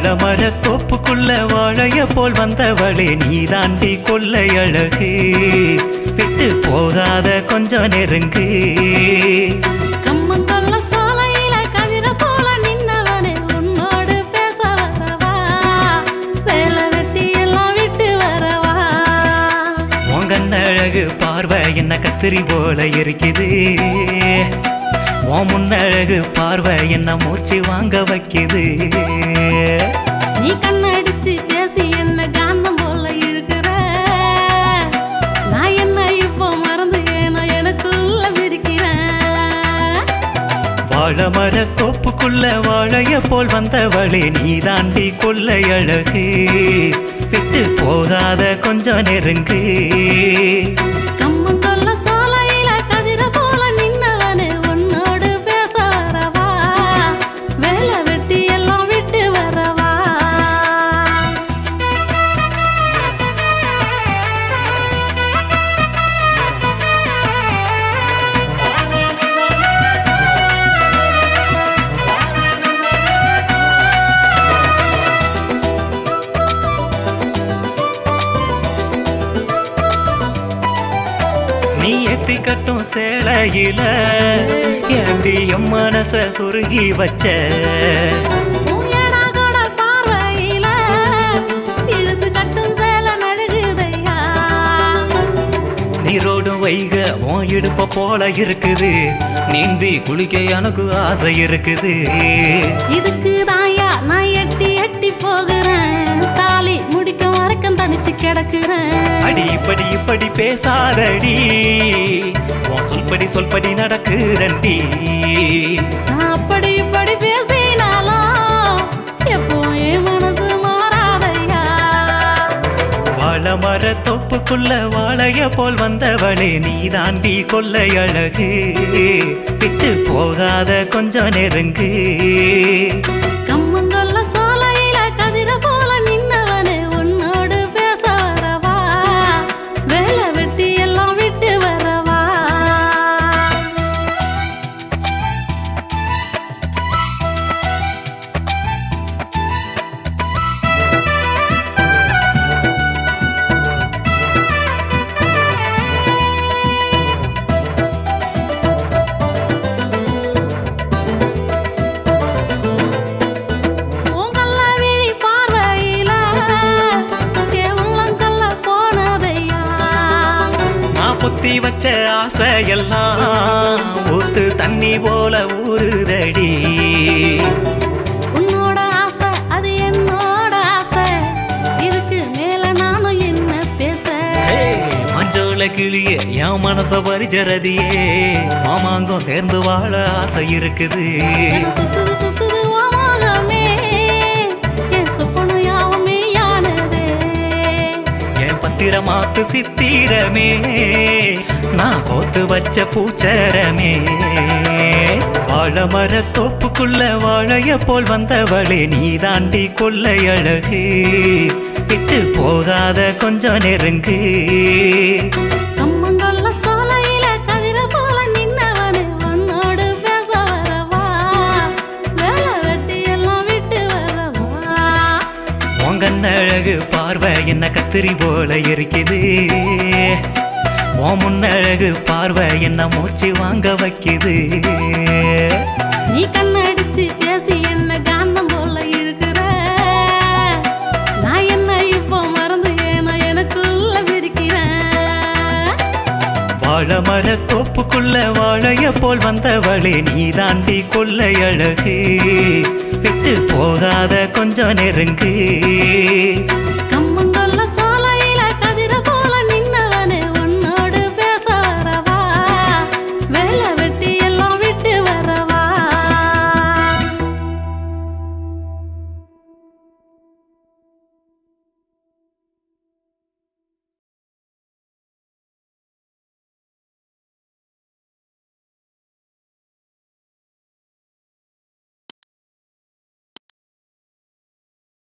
வாழமர தோப்புக்குள்ள வாழைய போல் வந்தவளே நீ தாண்டி கொள்ளை அழகு விட்டு போகாத கொஞ்சம் நெருங்கு கம்மங்கொல்ல சாலையில கதிர போல நின்னவனே உன்னோடு பேச வரவா வேலை வெட்டி எல்லாம் விட்டு வரவா உன் கண்ணழகு பார்வை என்ன கத்திரி போல இருக்குது உன் முன்னழகு பார்வை என்ன மூச்சு வாங்க வைக்குது நீ கண்ணடிச்சு பேசி என்ன காந்தம் போல இருக்கிற நான் என்ன இப்போ மறந்து ஏனோ எனக்குள்ள சிரிக்கிறேன் வாழமர தோப்புக்குள்ள வாழைய போல் வந்தவளே நீ தாண்டி கொள்ளை அழகு விட்டு போகாத கொஞ்சம் நெருங்கு கம்மங்கொல்ல சாலையில கதிர போல நின்னவனே உன்னோடு பேச வரவா வேலை வெட்டி எல்லாம் விட்டு வரவா நீ எத்தி கட்டும் சேலையில ஏண்டி என் மனச சுருகி வச்ச உயராகோட பார்வையில இழுத்து கட்டும் சேலை நடுகுதையா நீரோடும் வைக உன் இடுப்ப போல இருக்குது நீந்தி குளிக்க எனக்கு ஆசை இருக்குது இதுக்கு தாயா நான் எட்டி எட்டி போகிறேன் தாலி முடிக்க வரைக்கும் தனிச்சு கிடக்குறேன் அடி இப்படி பேசாதடி உன் சொல்படி நடக்குறண்டி நான் அப்படி இப்படி பேசினாலும் எப்போ என் மனசு மாறாதையா வாழமர தோப்புக்குள்ள வாழைய போல் வந்தவளே நீ தாண்டி கொள்ளை அழகு விட்டு போகாத கொஞ்சம் நெருங்கு கம்மங்கொல்ல சாலையில கதிர போல நின்னவனே உன்னோடு பேச வரவா வேலை வெட்டி எல்லாம் விட்டு வரவா உங்கல்ல விழி பார்வையில என் உள்ளங்கல்ல போனதையா நான் புத்தி வச்ச ஆசையெல்லாம் ஊத்து தண்ணி போல ஊறுதடி உன்னோட ஆசை அது என்னோட ஆசை இதுக்கு மேல நானும் என்ன பேச மஞ்சோல கிளியே என் மனச பரிஜரதியே மாமாங்கம் சேர்ந்து வாழ ஆசை இருக்குது என்ன சுத்துது சுத்துது ஓமோகமே என் சொப்பனம் யாவுமே யானதே என் பத்திரமாத்து சித்திரமே நான் போத்து வச்ச பூச்சரமே வாழமர தோப்புக்குள்ள வாழைய போல் வந்தவளே நீ தாண்டி கொள்ளை அழகு விட்டு போகாத கொஞ்சம் நெருங்கு கம்மங்கொல்ல சாலையில கதிர போல நின்னவனே உன்னோடு பேச வரவா வேலை வெட்டி எல்லாம் விட்டு வரவா உன் கண்ணழகு பார்வை என்ன கத்திரி போல இருக்குது உன் முன்னழகு பார்வை என்ன மூச்சு வாங்க வைக்குது நீ கண்ணடிச்சு பேசி என்ன காந்தம் போல இருக்கிற நான் என்ன இப்போ மறந்து ஏனோ எனக்குள்ள சிரிக்கிறேன் வாழமர தோப்புக்குள்ள வாழைய போல் வந்தவளே நீ தாண்டி கொள்ளை அழகு விட்டு போகாத கொஞ்சம் நெருங்கு